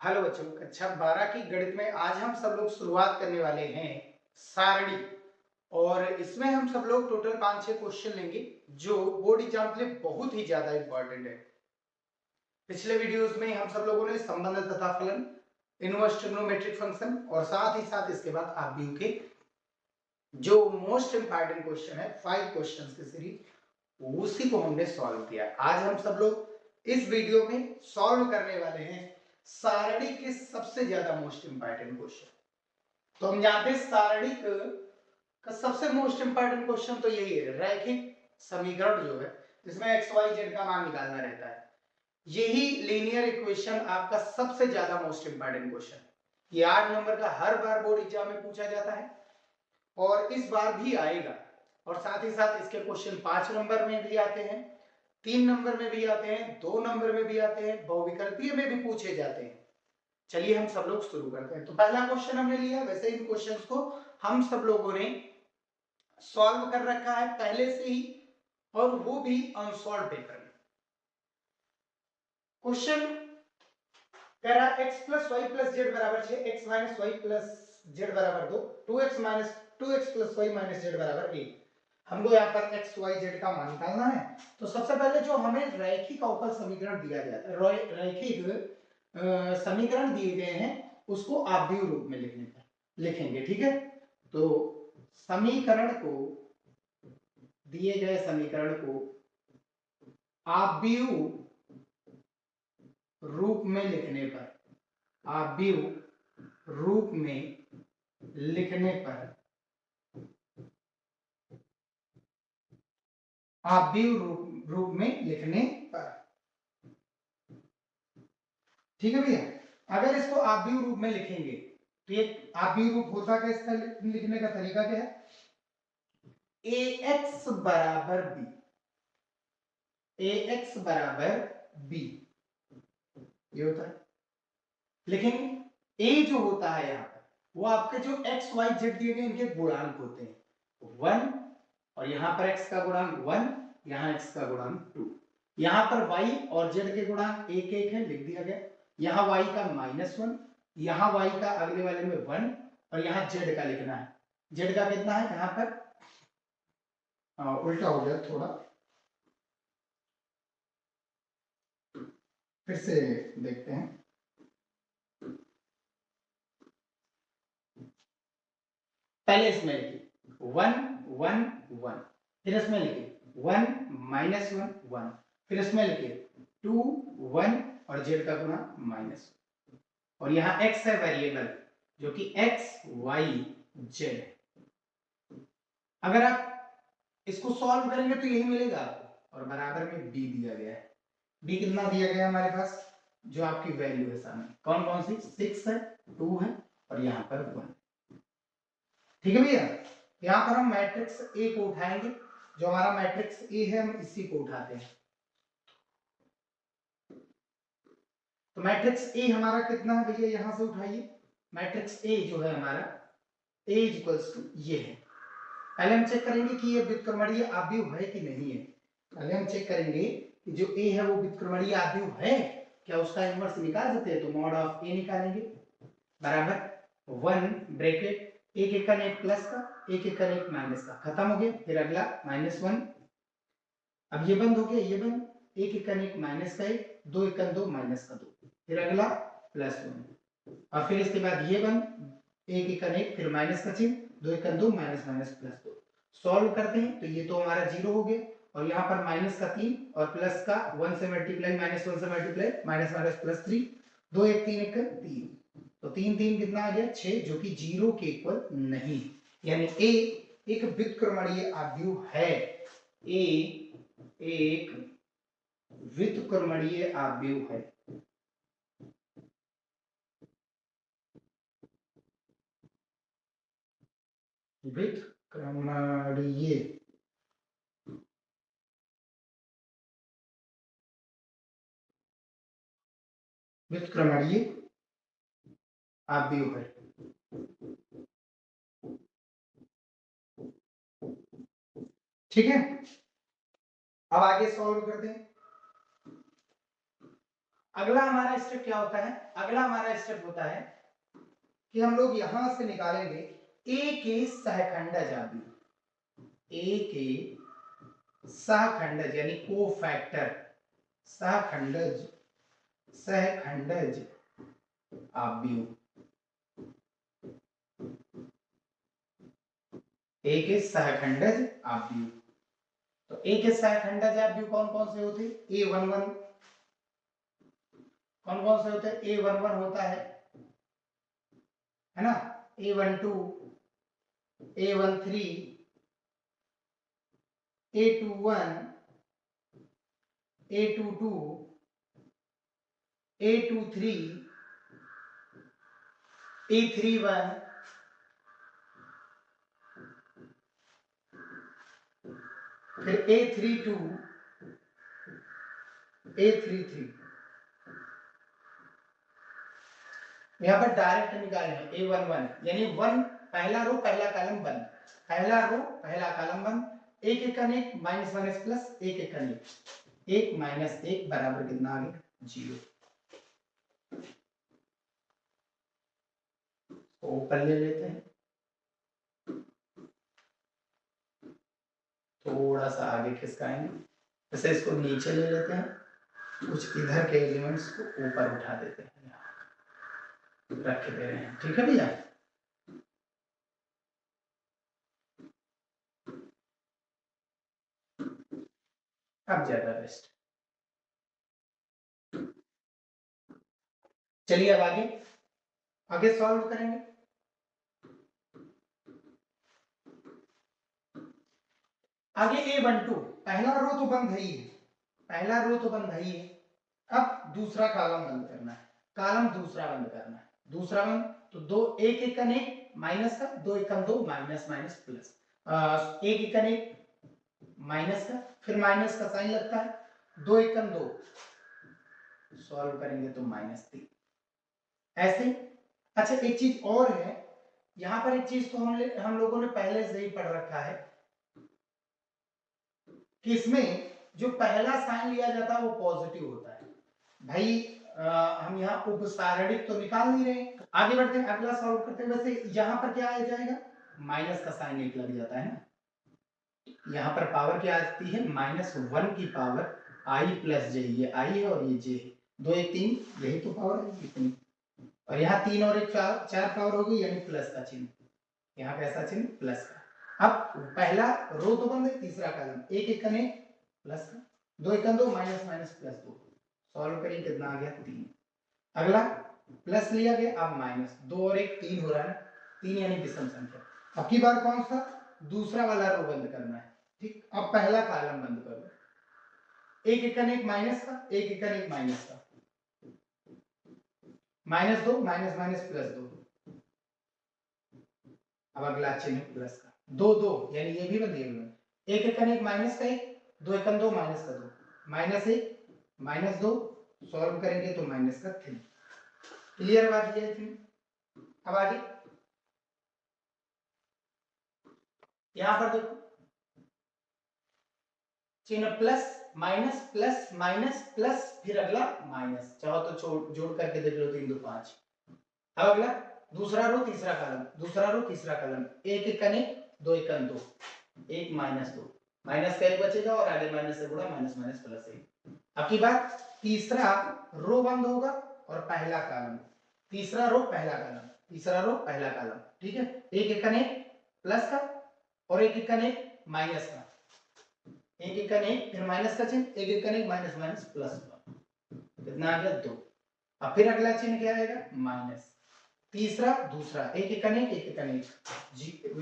Hello बच्चों, कक्षा 12 की गणित में आज हम सब लोग शुरुआत करने वाले हैं सारणी। और इसमें हम सब लोग टोटल 5-6 क्वेश्चन लेंगे जो बोर्ड एग्जाम के लिए बहुत ही ज्यादा इंपॉर्टेंट है। पिछले वीडियोस में हम सब लोगों ने संबंध तथा फलन, इनवर्स ट्रिग्नोमेट्रिक फंक्शन और साथ ही साथ इसके बाद आव्यूह के जो मोस्ट इंपॉर्टेंट क्वेश्चन है 5 क्वेश्चंस की सीरीज, उसी को हमने सॉल्व किया। आज हम सब लोग इस वीडियो में सॉल्व करने वाले हैं सारणी के सबसे ज्यादा मोस्ट इंपॉर्टेंट क्वेश्चन। तो हम जानते हैं सारणी का सबसे मोस्ट इंपॉर्टेंट क्वेश्चन तो यही है, रैखिक समीकरण जो है जिसमें एक्स वाई जेड का मान निकालना रहता है। यही लीनियर इक्वेशन आपका सबसे ज्यादा मोस्ट इंपॉर्टेंट क्वेश्चन है। ये 8 नंबर का हर बार बोर्ड एग्जाम में पूछा जाता है और इस बार भी आएगा। और साथ ही साथ इसके क्वेश्चन 5 नंबर में भी आते हैं, 3 नंबर में भी आते हैं, 2 नंबर में भी आते हैं, बहुविकल्पीय में भी पूछे जाते हैं। चलिए हम सब लोग शुरू करते हैं। तो पहला क्वेश्चन हमने लिया, वैसे इन क्वेश्चंस को हम सब लोगों ने सॉल्व कर रखा है पहले से ही, और वो भी अनसॉल्व पेपर में। क्वेश्चन कह रहा है x plus y plus z बराबर 6, x minus y plus z बराबर 2, 2x plus Y minus Z बराबर 1। हमको यहाँ पर x y z का मान निकालना है। तो सबसे पहले जो हमें रैखिक अवकल समीकरण दिया जाता है, रैखिक समीकरण दिए गए हैं, उसको आव्यूह रूप में लिखेंगे। ठीक है, तो समीकरण को, दिए गए समीकरण को आव्यूह रूप में लिखने पर, आव्यूह रूप में लिखने पर, आव्यूह रूप में लिखने पर, ठीक है भैया। अगर इसको आव्यूह रूप में लिखेंगे तो ये आव्यूह रूप होता क्या, इसका लिखने का तरीका क्या है, ax बराबर b, ax बराबर b ये होता है। लेकिन a जो होता है यहाँ पर, वो आपके जो x y z दिए गए इनके गुणांक होते हैं 1, और यहाँ पर x का गुणांक 1, यहाँ x का गुणांक 2। यहाँ पर y और z के गुणांक 1 1 है, लिख दिया गया। यहाँ y का -1, यहाँ y का अगले वाले में 1, और यहाँ z का लिखना है। z का कितना है यहाँ पर, उल्टा हो गया थोड़ा, फिर से देखते हैं। पहले इसमें लिखिए 1 1 1, फिर इसमें लिखिए 1 -1 1, फिर इसमें लिखिए 2 1 और z का गुना -1, और यहाँ x है वेरिएबल जो कि x y z है। अगर आप इसको सॉल्व करेंगे तो यही मिलेगा आपको, और बराबर में b दिया गया है। b कितना दिया गया है हमारे पास, जो आपकी वैल्यू है सामने, कौन कौन सी, 6 है, 2 है, और यहाँ पर 1। ठीक है भैया, यहाँ पर हम मैट्रिक्स ए को उठाएंगे। जो हमारा मैट्रिक्स ए है, हम इसी को उठाते हैं। तो मैट्रिक्स ए हमारा कितना है भैया, यहां से उठाइए। मैट्रिक्स ए जो है हमारा, ए इक्वल्स टू ये है। पहले हम चेक करेंगे कि ये व्युत्क्रमणीय आव्यूह है कि नहीं है। पहले हम चेक करेंगे कि जो ए है वो व्युत्क्रमणीय आव्यूह है क्या, उसका इनवर्स निकाल सकते हैं। तो मॉड ऑफ ए निकालेंगे, बराबर 1 ब्रैकेट, एक एकन एक प्लस का, एक एकन एक माइनस का, खत्म हो गया। फिर अगला -1, अब ये बंद हो गया, ये बंद, एक एकन एक माइनस का एक, दो एकन दो माइनस का दो, फिर अगला +1, और फिर इसके बाद ये बंद, एक एकन एक, फिर माइनस का चिन्ह, दो एकन दो माइनस माइनस +2। सॉल्व करते हैं तो ये तो हमारा 0 हो गया, और यहाँ पर माइनस का 3 और प्लस का 1 से मल्टीप्लाई, -1 से मल्टीप्लाई, माइनस माइनस +3, 2 1 3 1 3, तो 3 3 कितना आ गया 6, जो कि 0 के इक्वल नहीं, यानी ए एक व्युत्क्रमणीय आव्यूह है। ए एक व्युत्क्रमणीय आव्यूह है। व्युत्क्रमणीय व्युत्क्रमणीय आव्यूह है। ठीक है, अब आगे सॉल्व करते हैं। अगला हमारा स्टेप क्या होता है? अगला हमारा स्टेप होता है कि हम लोग यहां से निकालेंगे ए के सहखंडज आदि, ए के सहखंडज यानी कोफैक्टर, सहखंडज, सहखंडज आव्यूह, ए के सहखंडज आव्यूह। तो ए के सहखंडज आव्यूह कौन कौन से होते? A11, कौन कौन से होते हैं? A11 होता है ना, A12, A13, A21, A22, A23, A31, फिर A32, A33। यहाँ पर डायरेक्ट निकालना है A11 यानी 1 पहला रो पहला कॉलम बंद, पहला रो पहला कॉलम बंद, एक एक अनेक माइनस माइनस प्लस, एक एक अनेक, 1 माइनस 1 बराबर कितना आ गया? 0। ऊपर ले लेते हैं, थोड़ा सा आगे खिसकाएंगे, जैसे इसको नीचे ले लेते हैं, कुछ इधर के एलिमेंट्स को ऊपर उठा देते हैं, रख दे रहे हैं। ठीक है भैया, अब ज्यादा बेस्ट। चलिए अब आगे आगे सॉल्व करेंगे। आगे A12 पहला रो तो बंद है ही है, पहला रो तो बंद है ही है। अब दूसरा कॉलम बंद करना है, कॉलम दूसरा बंद करना है, दूसरा बंद तो दो, एक एक अनेक माइनस का, दो एकम दो माइनस माइनस प्लस, एक एक अनेक माइनस का, फिर माइनस का साइन लगता है, दो एकम दो, सॉल्व करेंगे तो -3 ऐसे। अच्छा एक चीज और है, यहाँ पर एक चीज तो हम लोगों ने पहले से ही पढ़ रखा है कि इसमें जो पहला साइन लिया जाता है वो पॉजिटिव होता है। भाई हम यहाँ उपसारणिक तो निकाल नहीं रहे, आगे बढ़ते हैं, अगला सॉल्व करते हैं। वैसे यहाँ पर क्या आ जाएगा? माइनस का साइन एक लग जाता है ना, यहाँ पर पावर क्या आती है? -1 की पावर आई प्लस जे, ये आई है और ये जे है, 2 1 3, यही तो पावर है इतनी, और यहाँ 3 और 1 4 पावर हो गई यानी प्लस का चिन्ह, यहाँ कैसा चिन्ह? प्लस का। अब पहला रो तो बंद है, तीसरा कॉलम, एक एक कने प्लस का, दो एक दो माइनस माइनस प्लस 2, सॉल्व करेंगे कितना आ गया? 3। अगला प्लस लिया गया, अब माइनस, 2 और 1 3 हो रहा है, 3 यानी विषम संख्या। अब की बार कौन सा? दूसरा वाला रो बंद करना है। ठीक, अब पहला कॉलम बंद करो, एक एक एक माइनस का, एक एक एक माइनस का, -2 माइनस माइनस प्लस 2, अब अगला चिन्ह प्लस का, 2 2 यानी ये भी बंद, ये भी बंद, एक एक एक माइनस का 1, दो एकम दो माइनस का 2, -1 -2, सॉल्व करेंगे तो माइनस का 3। क्लियर बात ये थी। अब आगे यहां पर देखो, चिन्ह plus minus plus minus plus, फिर अगला माइनस, चाहो तो जोड़ करके देख लो, 3 2 5। अब अगला दूसरा रो तीसरा कॉलम, दूसरा रो तीसरा कॉलम, एक एक अनेक, दो एकम दो, 1 -2, माइनस का 1 बचेगा और आगे माइनस से गुणा, माइनस माइनस प्लस 1। अब की बात, तीसरा रो बंद होगा और पहला कॉलम, तीसरा रो पहला कॉलम, तीसरा रो पहला कॉलम, ठीक है, एक एक अनेक प्लस का और एक एक अनेक माइनस का, एक एक अनेक फिर माइनस का चिन्ह, एक एक अनेक माइनस माइनस प्लस, कितना आ गया? 2। अब फिर अगला चिन्ह क्या आएगा? माइनस, तीसरा दूसरा, एक एक अनेक, एक एक अनेक,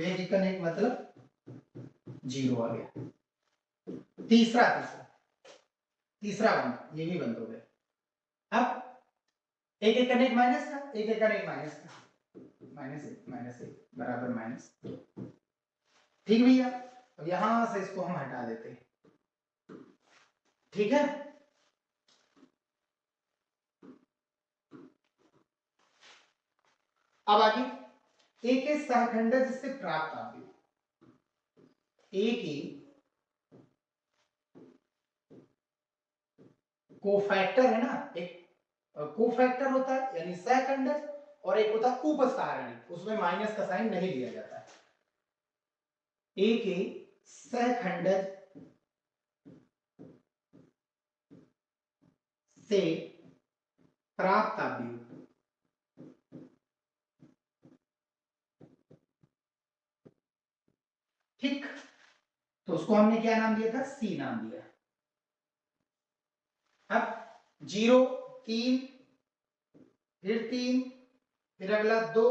एक एक अनेक मतलब 0 आ गया, तीसरा तीसरा तीसरा बंद, ये भी बंद हो गया। अब एक एक अनेक माइनस का, एक एक अनेक माइनस का, -1 बराबर -2। ठीक भैया, अब यहां से इसको हम हटा देते हैं। ठीक है, अब आगे ए के सहखंडज से प्राप्त आव्यूह, ए की कोफैक्टर है ना, एक कोफैक्टर होता है यानी सहखंडज, और एक होता है उपसारणी, उसमें माइनस का साइन नहीं दिया जाता है। ए के सहखंडज से प्राप्त आव्यूह, ठीक, तो उसको हमने क्या नाम दिया था, सी नाम दिया। अब 0 3 फिर 3 फिर अगला 2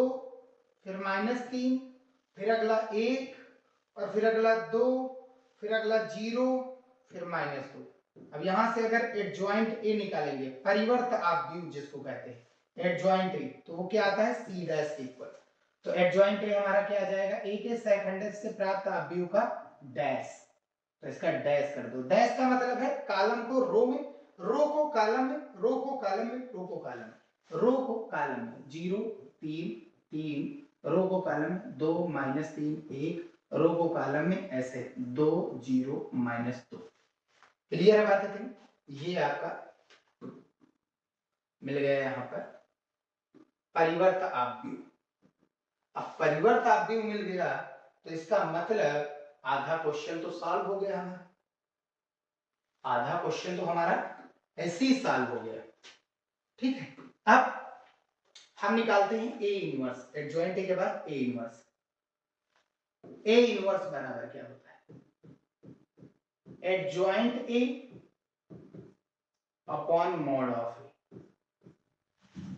फिर -3 फिर अगला 1 और फिर अगला 2 फिर अगला 0 फिर -2। अब यहां से अगर एडजॉइंट ए निकालेंगे, परिवर्त आव्यूह जिसको कहते हैं एडजॉइंट ए, तो वो क्या आता है, सी डैश इक्वल, तो एडजॉइंट ए हमारा क्या आ जाएगा, ए के सहखंडज से प्राप्त आव्यूह का डैश, तो इसका डैश कर दो। डैश का मतलब है कॉलम को रो में, रो को कॉलम में, रो को कॉलम में, रो को कॉलम में, रो को कॉलम में, 0 3 3 रो को कॉलम में, 2 -3 1 रो को कॉलम में, ऐसे 2 0 -2। क्लियर है बात है? ये आपका मिल गया यहां पर परिवर्त आव्यूह। अब परिवर्त आव्यूह मिल गया तो इसका मतलब आधा क्वेश्चन तो सॉल्व हो गया हमारा, आधा क्वेश्चन तो हमारा ऐसे ही सॉल्व हो गया, ठीक है। अब हम निकालते हैं ए इनवर्स, एडजॉइंट ए के बाद ए इनवर्स। ए इनवर्स बराबर क्या होता है, adjoint A upon mod of A,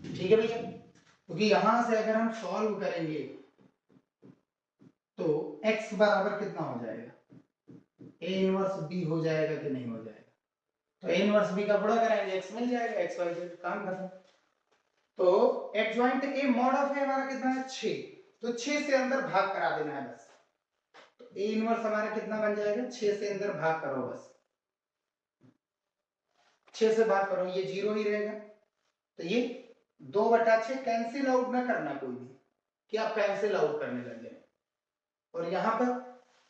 ठीक है भैया, क्योंकि यहां से अगर हम सॉल्व करेंगे तो x बराबर कितना हो जाएगा, ए इनवर्स बी हो जाएगा कि नहीं हो जाएगा, तो ए इनवर्स बी का गुणा कराएंगे x मिल जाएगा, x y z काम खत्म। तो एडजॉइंट ए मॉड ऑफ ए हमारा कितना है, 6, तो 6 से अंदर भाग करा देना है बस, तो ए इनवर्स हमारा कितना बन जाएगा, 6 से अंदर भाग करो बस, 6 से भाग करो, ये 0 ही रहेगा, तो ये 2/6 कैंसिल आउट ना करना कोई भी, कि आप कैंसिल आउट करने लग गए, और यहां पर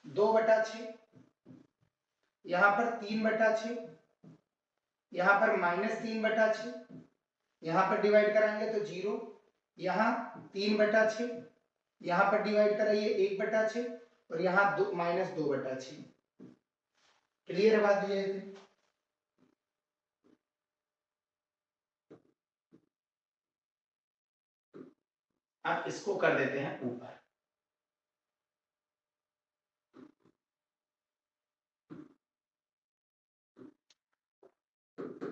2/6, यहां पर 3/6, यहां पर -3/6, यहां पर डिवाइड कराएंगे तो 0, यहां 3/6, यहां पर डिवाइड कराइए 1/6, और यहां -2/6। क्लियर है बात ये? अब इसको कर देते हैं ऊपर,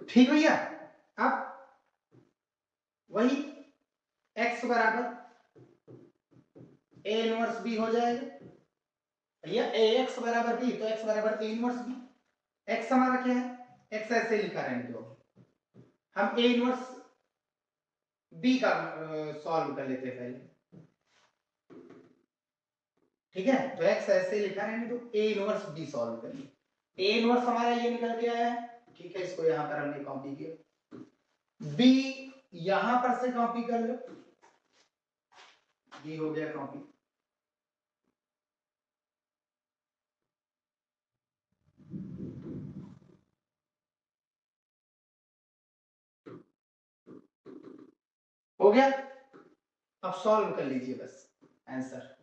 ठीक भैया। अब वही x बराबर ए इनवर्स बी हो जाएगा, भैया ए एक्स बराबर बी, तो x बराबर ए इनवर्स बी। x हमारा क्या है, x ऐसे लिखा रहने दो, हम ए इनवर्स बी का सॉल्व कर लेते पहले, ठीक है, तो x ऐसे लिखा रहने दो, ए इनवर्स बी सॉल्व करिए, ए इनवर्स हमारा ये निकल के आया है, ठीक है, इसको यहां पर हमने कॉपी किया, बी यहां पर से कॉपी कर लो, ये हो गया कॉपी, हो गया। अब सॉल्व कर लीजिए बस आंसर,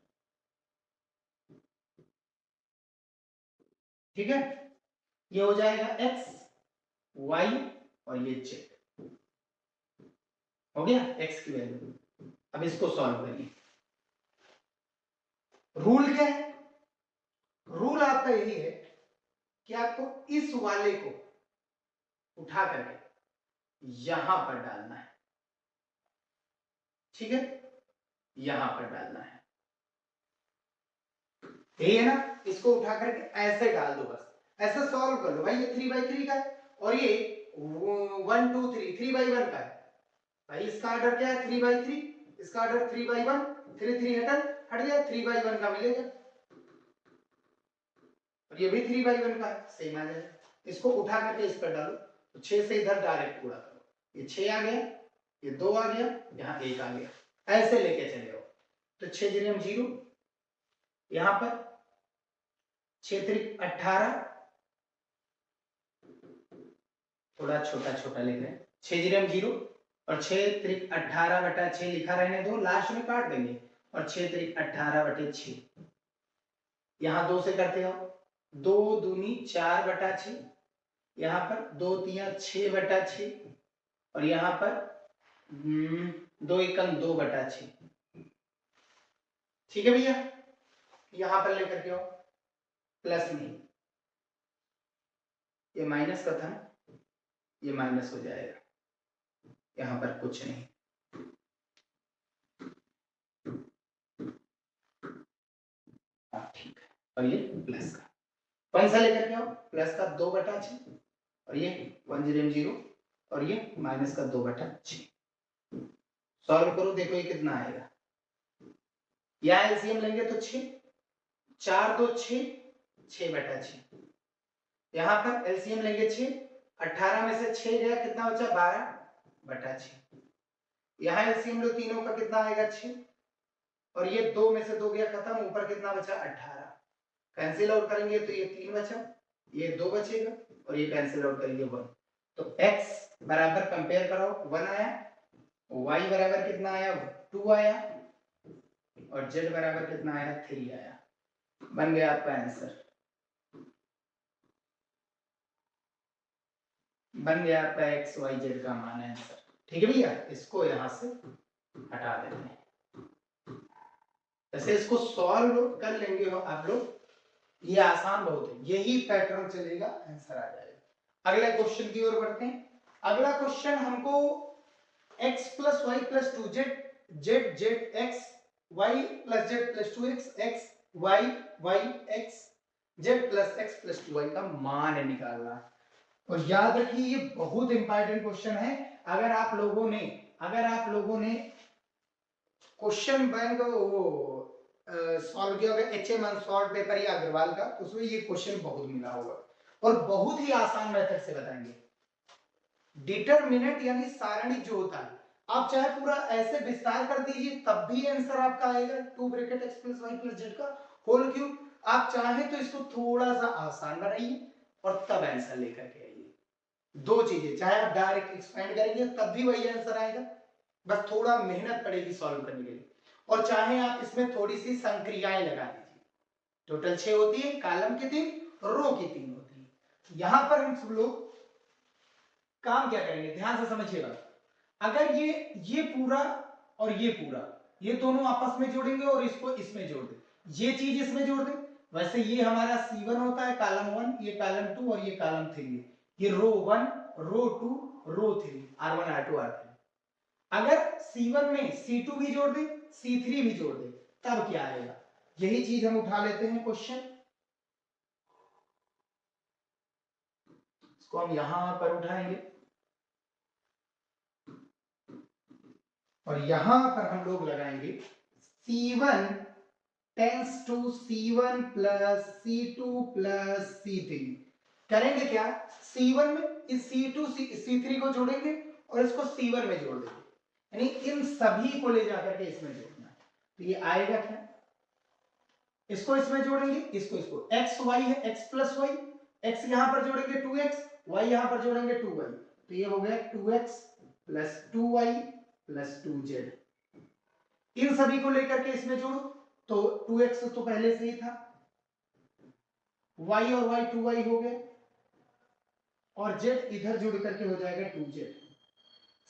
ठीक है, ये हो जाएगा x y और ये z, हो गया x की वैल्यू। अब इसको सॉल्व करिए, रूल क्या है, रूल आपका यही है कि आपको इस वाले को उठा करके यहां पर डालना है, ठीक है, यहां पर डालना है, यही है ना, इसको उठा करके ऐसे डाल दो बस, ऐसे सॉल्व कर लो भाई, ये 3/3 का है और ये 1 2 3 3/1 का है, भाई इसका ऑर्डर क्या है 3/3, इसका ऑर्डर 3/1, 3 3 हट गया, 3/1 का मिलेगा, और ये भी 3/1 का है, सेम आ जाएगा, इसको उठा करके इस पर डालो, तो 6 से इधर डायरेक्ट पूरा करो, ये 6 आ गया, ये 2 आ गया, यहाँ 1 आ गया, ऐसे लेके चले जाओ, तो 6 0 0, यहां पर 6 3 18, थोड़ा छोटा छोटा लिख रहे हैं, 6 0 0, और 6 त्रिक 18/6 लिखा रहने दो, लास्ट में काट देंगे। और 6 त्रिक 18/6, यहाँ 2 से करते हो, 2 दूनी 4/6, यहाँ पर 2 तिया 6/6, और यहाँ पर 2 एकम 2/6। ठीक है भैया, यहाँ पर लेकर के आओ, प्लस नहीं, ये माइनस का था, ये माइनस हो जाएगा, यहाँ पर कुछ नहीं। ठीक है, और ये प्लस का कौन सा लेकर के आओ, प्लस का 2/6, और ये 1 0 0, और ये माइनस का 2/6। सॉल्व करो, देखो ये कितना आएगा। यहाँ एलसीएम लेंगे तो 6, 4 2 6, 6/6। यहाँ पर एलसीएम लेंगे 6, 18 में से 6 गया, कितना बचा, 12/6। यहाँ एलसीएम लो, तीनों का कितना आएगा, 6, और ये 2 में से 2 गया खत्म, ऊपर कितना बचा, 18। कैंसिल आउट करेंगे तो ये 3 बचा, ये 2 बचेगा, और ये कैंसिल आउट करेंगे 1। तो x बराबर कंपेयर करो, 1 आया, y बराबर कितना आया, 2 आया, और z बराबर कितना आया, 3 आया। बन गया आपका आंसर, बन गया आपका x y z का मान आंसर। ठीक है भैया, इसको यहां से हटा देते हैं। ऐसे इसको सॉल्व कर लेंगे हो आप लोग, ये आसान बहुत है, यही पैटर्न चलेगा, आंसर आ जाएगा। अगले क्वेश्चन की ओर बढ़ते हैं। अगला क्वेश्चन हमको x + y + 2z, z z x, y + z + 2x, x y y x, z + x + 2y का मान निकालना। और याद रखिए ये बहुत इंपॉर्टेंट क्वेश्चन है। अगर आप लोगों ने क्वेश्चन बैंक वो सॉल्व किया होगा HM अनसॉल्व पेपर या अग्रवाल का, उसमें ये क्वेश्चन बहुत मिला होगा, और बहुत ही आसान मेथड से बताएंगे। डिटरमिनेंट यानी सारणी जो होता है, आप चाहे पूरा ऐसे विस्तार कर दीजिए तब भी आंसर आपका आएगा, 2 ब्रैकेट x + y + z का होल क्यूब। आप चाहे तो इसको थोड़ा सा आसान बनाइए और तब आंसर लेकर के आइए। दो चीजें, चाहे आप डायरेक्ट एक्सपेंड करेंगे तब भी वही आंसर आएगा, बस थोड़ा मेहनत पड़ेगी सॉल्व करने के लिए, और चाहे आप इसमें थोड़ी सी संक्रियाएं लगा दीजिए। टोटल 6 होती है, कॉलम की 3, रो की 3 होती है। यहां पर हम सब लोग काम क्या करेंगे, ध्यान से समझिएगा। अगर ये पूरा और ये पूरा, ये दोनों आपस में जोड़ेंगे और इसको इसमें जोड़ दें, ये चीज इसमें जोड़ दें, वैसे ये हमारा C1 होता है, कॉलम 1, ये कॉलम 2 और ये कॉलम 3, ये रो 1, रो 2, रो 3, R1 R2 R3। अगर C1 में C2 भी जोड़ दें, C3 भी जोड़ दें, तब क्या आएगा, यही चीज हम उठा लेते हैं क्वेश्चन, इसको हम यहां पर उठाएंगे, और यहां पर हम लोग लगाएंगे C1 tense to C1 + C2 + C3। करेंगे क्या, C1 में इस C2 C3 को जोड़ेंगे और इसको C1 में जोड़ देंगे, यानी इन सभी को ले जाकर के इसमें जोड़ना है। तो ये आएगा क्या, इसको इसमें जोड़ेंगे, इसको x y है, x + y, x यहां पर जोड़ेंगे 2x, y यहां पर जोड़ेंगे 2y, तो ये हो गया 2x + 2y + 2z। इन सभी को लेकर के इसमें जोड़ो, तो 2x तो पहले से ही था, y और y 2y हो गए, और z इधर जुड़ करके हो जाएगा 2z।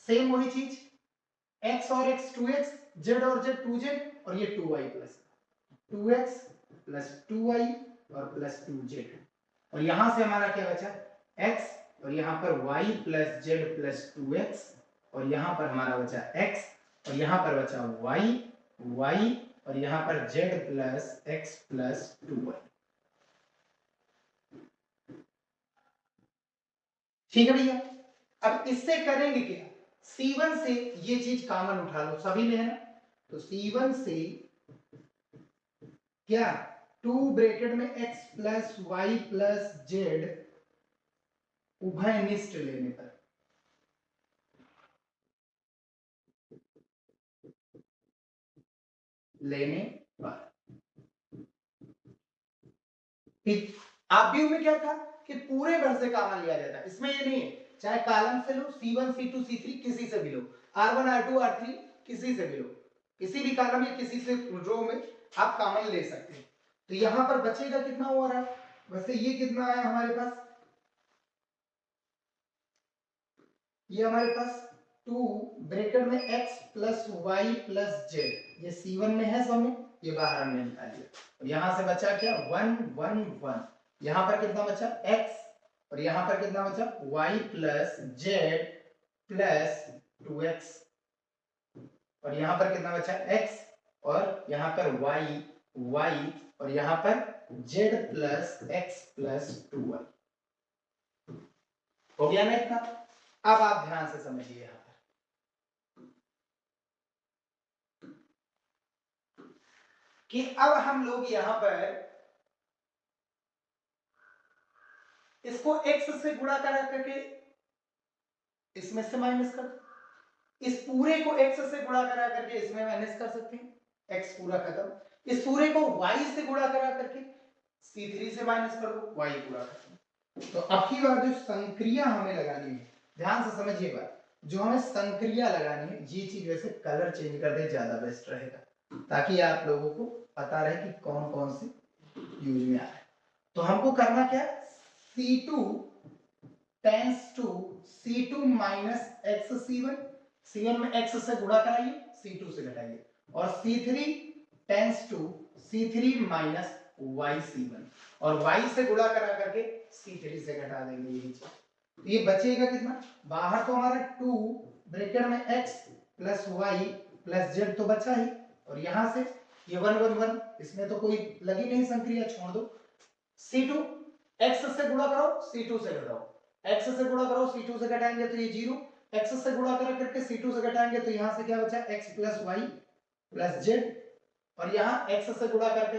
सेम वही चीज, x और x 2x, z और z 2z, और ये 2y प्लस 2x + 2y और +2z। और यहां से हमारा क्या बचा, x, और यहां पर y + z + 2x, और यहां पर हमारा बचा x, और यहां पर बचा y, और यहां पर z + x + 2y। ठीक है भैया, अब इससे करेंगे क्या, C1 से ये चीज कॉमन उठा लो, सभी में है ना, तो C1 से क्या, 2 ब्रैकेट में x + y + z उभयनिष्ठ लेने पर, आप व्यू में क्या था कि पूरे भर से कॉमन लिया जाता है, इसमें ये नहीं है, चाहे कॉलम से लो, C1 C2 C3 किसी से भी लो, R1 R2 R3 किसी से भी लो, किसी भी कॉलम या किसी से रो में आप कॉमन ले सकते हैं। तो यहां पर बचेगा कितना हो रहा है, वैसे ये कितना आया हमारे पास, ये हमारे पास 2 ब्रैकेट में x plus y plus z, ये C1 में है सब में, ये बाहर हमने निकाल दिया। और यहां से बचा क्या 1 1 1, यहां पर कितना बचा x और यहां पर कितना बचा y plus Z plus 2x, और यहां पर कितना बचा x और यहां पर y और यहां पर z plus x plus 2y। हो गया ना इतना? अब आप ध्यान से समझिए यहां पर कि अब हम लोग यहां पर इसको x से गुणा करा करके इसमें से माइनस कर, इस पूरे को x से गुणा करा करके इसमें माइनस कर सकते हैं, x पूरा खत्म। इस पूरे को y से गुणा करा करके C3 से माइनस कर दो, y पूरा खत्म। तो अब की बार जो संक्रिया हमें लगानी है, ध्यान से समझिए बात, जो हमें संक्रिया लगानी है ये चीज वैसे कलर चेंज कर दे ज्यादा बेस्ट रहेगा, ताकि आप लोगों को पता रहे कि कौन कौन से यूज में आ रहा है। तो हमको करना क्या, C2 tense to C2 minus x C1, C1 में x से गुणा कराइए, C2 से घटाइए, और C3 tense to C3 minus y C1, और y से गुणा करा करके C3 से घटा देंगे यही चीज। तो ये बचेगा कितना, बाहर तो हमारा 2 ब्रैकेट में x plus y plus z तो बचा ही, और यहां से ये 1 1 1, इसमें तो कोई लगी नहीं संक्रिया, छोड़ दो। C2 x से गुणा करो, C2 से घटाओ, x से गुणा करो C2 से घटाएंगे तो ये 0, x से गुणा करके C2 से घटाएंगे तो यहां से क्या बचा x plus y plus z, और यहां x से गुणा करके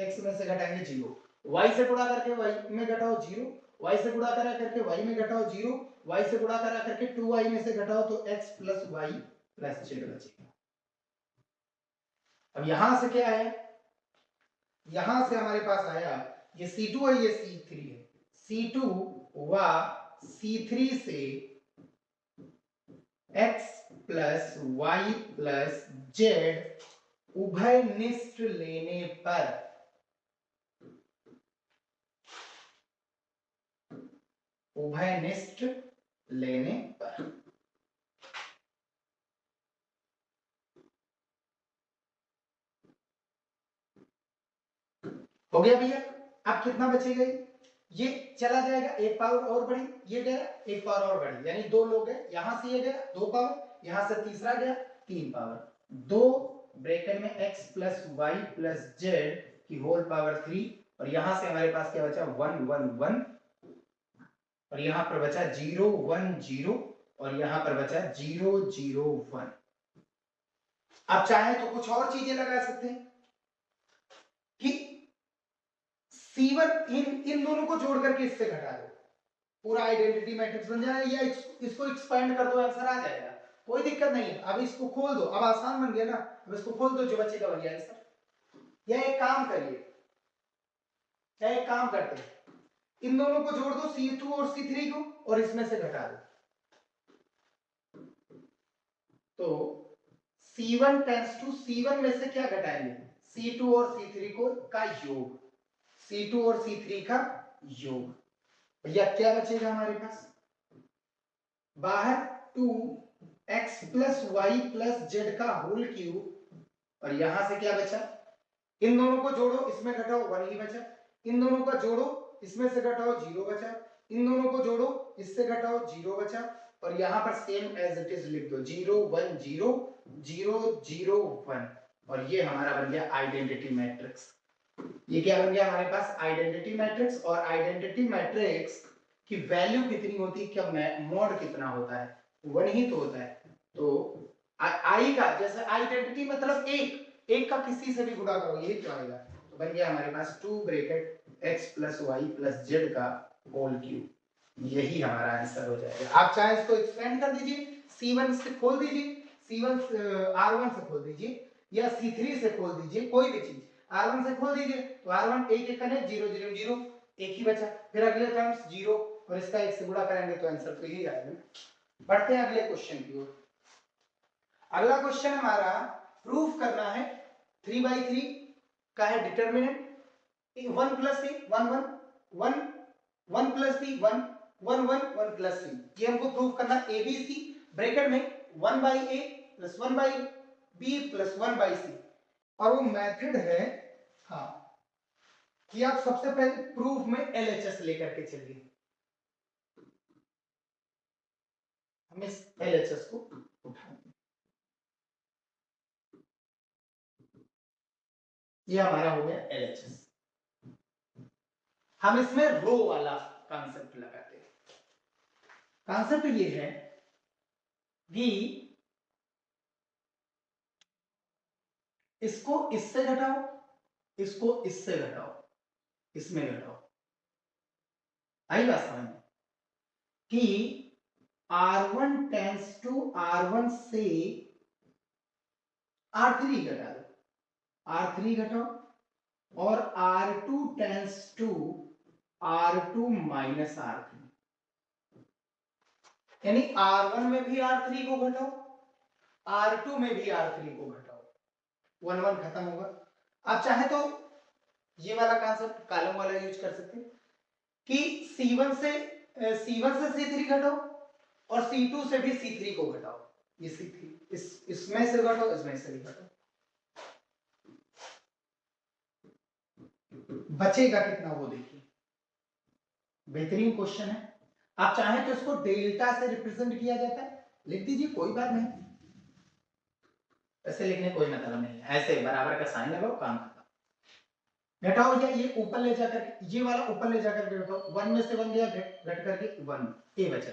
x में से घटाएंगे 0, y से गुणा करके y में घटाओ 0, y से गुणा करा करके y में घटाओ 0, y से गुणा करा करके 2y में से घटाओ तो x plus y plus z बचेगा। अब यहां से क्या आया, यहां से हमारे पास आया ये C2 है, ये C3 है, C2 व C3 से x plus y plus z उभयनिष्ठ लेने पर, उभयनिष्ठ लेने पर हो गया भैया। अब कितना बचेगा, ये चला जाएगा, एक पावर और बढ़ी, ये गया एक पावर और बढ़ी, यानी 2 लोग गए, यहां से ये गया 2 पावर, यहां से तीसरा गया 3 पावर, 2 ब्रैकेट में x plus y plus z की होल पावर 3, और यहां से हमारे पास क्या बचा 1 1 1, और यहां पर बचा 0 1 0, और यहां पर बचा 0 0 1। आप चाहे तो कुछ और चीजें लगा सकते हैं कि C1 इन दोनों को जोड़ करके इससे घटा दो, पूरा आइडेंटिटी मैट्रिक्स बन जाएगा, या इसको एक्सपेंड कर दो, आंसर आ जाएगा, कोई दिक्कत नहीं है। अब इसको खोल दो, अब आसान बन गया ना, अब इसको खोल दो, जो बचेगा बन गया आंसर। या एक काम करिए, क्या एक काम करते हैं, इन दोनों को जोड़ दो C2 और C3 को, और इसमें से घटा दो, तो C1 टेंस टू C1 में से क्या घटाएंगे, C2 और C3 को का योग, C2 और C3 का योग। भैया क्या बचेगा हमारे पास, बाहर 2x plus y plus z का होल क्यूब, और यहां से क्या बचा, इन दोनों को जोड़ो इसमें घटाओ 1 ही बचा, इन दोनों का जोड़ो इसमें से घटाओ 0 बचा, इन दोनों को जोड़ो इससे घटाओ 0 बचा, और यहां पर सेम एज इट इज लिख दो 0 1 0 0 0 1, और ये हमारा बन गया आइडेंटिटी मैट्रिक्स। ये क्या बन गया हमारे पास आइडेंटिटी मैट्रिक्स, और आइडेंटिटी मैट्रिक्स की वैल्यू कितनी होती है, क्या मॉड कितना होता है, 1 ही तो होता है। तो आई का जैसे आइडेंटिटी मतलब एक का किसी से भी गुणा करो यही तो आएगा, तो बन गया हमारे पास 2 bracket x plus y plus z का होल क्यूब, यही हमारा आंसर हो जाएगा। आप चाहे इसको एक्सपेंड कर दीजिए, C1 से खोल दीजिए, C1 R1 से खोल दीजिए, या C3 से खोल दीजिए, कोई भी चीज R1 से खोल दीजिए, तो R1 एक एक कने 0 0 0 एक ही बचा, फिर अगले टर्म्स 0 और इसका 1 से गुणा करेंगे तो आंसर तो यही आएगा। बढ़ते हैं अगले क्वेश्चन की ओर। अगला क्वेश्चन हमारा प्रूफ करना है 3/3 का है डिटर्मिनेंट 1 प्लस ए 1 1 1 1 प्लस बी 1 1 1 1 प्लस सी, ये हमको प्रूफ करना है ए बी सी ब्रैकेट में 1 by A plus 1 by B plus 1 by C. और वो मेथड है हाँ कि आप सबसे पहले प्रूफ में एलएचएस लेकर के चलिए, हम इस एलएचएस को उठाएंगे, ये हमारा हो गया एलएचएस। हम इसमें रो वाला कॉन्सेप्ट लगाते हैं। कॉन्सेप्ट ये है कि इसको इससे घटाओ, इसको इससे घटाओ, इसमें घटाओ। आई बात समझ में कि R1 टेंस टू R1 से R3 घटा दो, R3 घटाओ और R2 tense to R2 minus R3, यानी R1 में भी R3 को घटाओ, R2 में भी R3 को घटाओ, 1 1 खत्म होगा। आप चाहे तो ये वाला कॉन्सेप्ट कॉलम वाला यूज कर सकते हैं कि C1 से C3 घटाओ और C2 से भी C3 को घटाओ, ये C3 इसमें से घटाओ, इसमें से भी घटाओ, बचेगा कितना वो देखिए। बेहतरीन क्वेश्चन है। आप चाहें तो इसको डेल्टा से रिप्रेजेंट किया जाता है, लिख दीजिए कोई बात नहीं, ऐसे लिखने कोई मतलब नहीं है, ऐसे बराबर का साइन लगाओ, काम खत्म। घटाओ या ये ऊपर ले जाकर, ये वाला ऊपर ले जाकर के घटाओ, 1 में से 1 गया घट करके 1 ए बचा,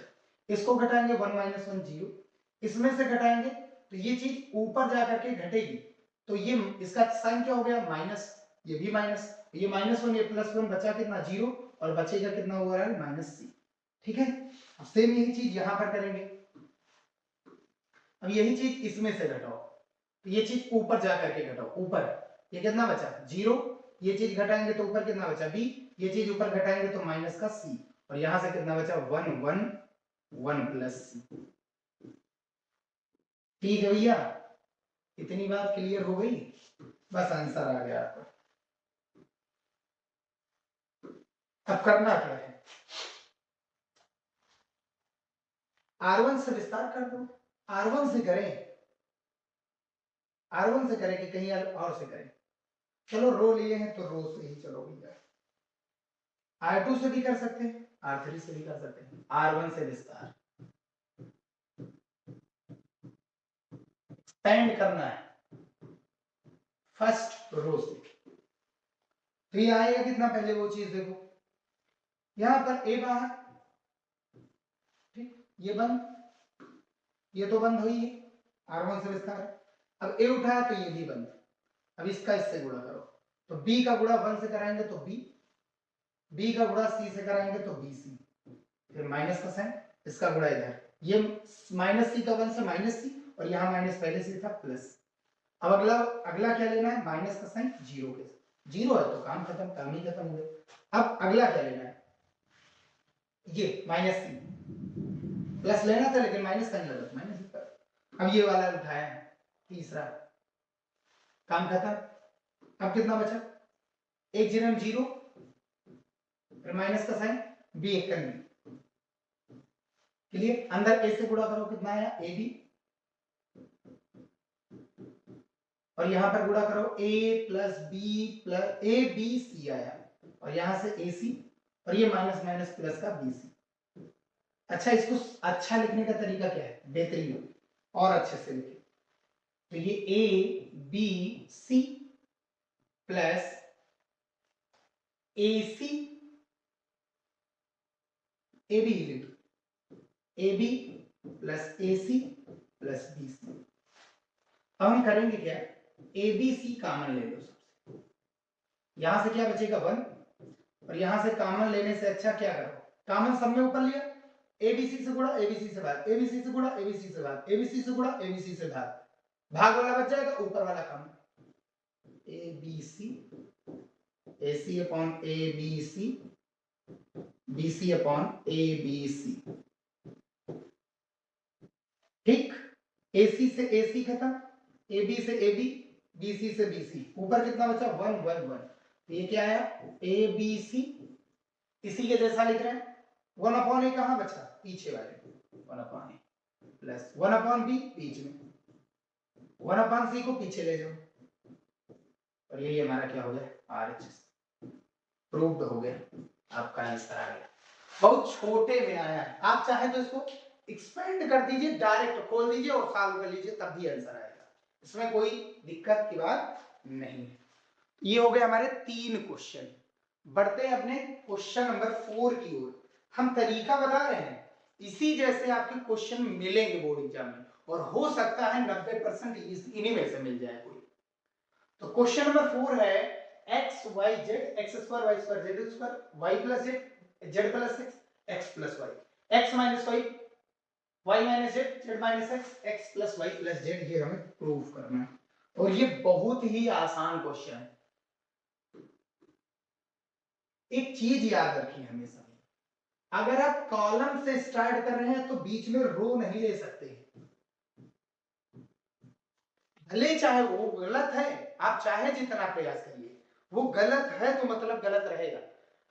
इसको घटाएंगे 1 माइनस 1 0, इसमें से घटाएंगे तो ये चीज ऊपर जाकर के घटेगी, तो ये इसका साइन क्या हो गया माइनस, ये भी माइनस, ये -1 ये +1 बचा कितना 0 और बचेगा कितना ओवरऑल -c। ठीक है, अब सेम यही चीज यहां पर करेंगे। अब यही चीज इसमें से घटाओ, तो ये चीज ऊपर जाकर के घटाओ, ऊपर ये कितना बचा 0, ये चीज घटाएंगे तो ऊपर कितना बचा b, ये चीज ऊपर घटाएंगे तो माइनस का c, और यहां से कितना बचा 1 1 1 प्लस c। ठीक है भैया, इतनी बात क्लियर हो गई, बस आंसर आ गया आपको। अब करना क्या है, R1 से विस्तार कर दो, R1 से करें, R1 से करें कि कहीं और से करें, चलो रो लिए हैं तो रो से ही चलो भैया। R2 से भी कर सकते हैं, R3 से भी कर सकते हैं, R1 से विस्तार एक्सपेंड करना है फर्स्ट रो से, तो ये आएगा कितना, पहले वो चीज देखो, यहां पर ए बाहर, ठीक, ये बंद, ये तो बंद हुई है, R1 से विस्तार, अब ए उठाया तो ये भी बंद, अब इसका इससे गुणा करो, तो b का गुणा 1 से कराएंगे तो b का गुणा c से कराएंगे तो bc, फिर माइनस का साइन, इसका गुणा इधर, ये -c का 1 से -c और यहाँ माइनस पहले से था प्लस। अब अगला क्या लेना है, माइनस का साइन 0 के, 0 है तो काम खत्म, काम ही खत्म हो गया। अब अगला क्या लेना है, ये -c, प्लस लेना था लेकिन माइनस साइन लगा माइनस, अब ये वाला उठाया है तीसरा, काम खत्म। अब कितना बचा, 1 जन्म 0 फिर माइनस का साइन b एक करनी, क्लियर, अंदर a से गुणा करो कितना आया ab, और यहां पर गुणा करो a plus b plus a b c आया, और यहां से ac, और ये माइनस माइनस प्लस का bc। अच्छा, इसको अच्छा लिखने का तरीका क्या है, बेहतरीन और अच्छे से लिखे, तो ये a b c plus ac ab लिख, ab plus ac plus bc। अब हम करेंगे क्या, ABC कॉमन ले लो सबसे, यहां से क्या बचेगा 1, और यहां से कॉमन लेने से अच्छा क्या करो, कॉमन सब में ऊपर लिया, ABC से गुणा ABC से भाग, ABC से गुणा ABC से भाग, ABC से गुणा ABC से भाग, भाग वाला बच जाएगा, ऊपर वाला common, ABC AC upon ABC BC upon ABC, ठीक, AC से AC खत्म, AB से AB, BC से BC, ऊपर कितना बचा 1 1 1, तो ये क्या आया ABC, इसी के जैसा लिख रहे हैं 1/a कहां बचा पीछे वाले 1/a प्लस 1/b बीच में 1/c को पीछे ले जाओ, और यही हमारा क्या हो गया RHS प्रूव्ड हो गया, आपका आंसर आ गया। बहुत छोटे में आया है, आप चाहे तो इसको एक्सपेंड कर दीजिए, डायरेक्ट खोल दीजिए और सॉल्व कर लीजिए, तब भी आंसर आएगा, इसमें कोई दिक्कत की बात नहीं है। ये हो गए हमारे 3 क्वेश्चन। बढ़ते हैं अपने क्वेश्चन नंबर 4 की ओर। हम तरीका बता रहे हैं, इसी जैसे आपके क्वेश्चन मिलेंगे बोर्ड एग्जाम में, और हो सकता है 90% इन्हीं में से मिल जाए कोई। तो क्वेश्चन नंबर 4 है x y z x square y square z square y plus z z plus 6 x plus y x minus 5 y minus z z minus x x plus y plus z, ये हमें prove करना है। और ये बहुत ही आसान question है। एक चीज याद रखिए हमेशा, अगर आप कॉलम से स्टार्ट कर रहे हैं तो बीच में रो नहीं ले सकते, भले चाहे वो गलत है, आप चाहे जितना प्रयास करिए, वो गलत है तो मतलब गलत रहेगा।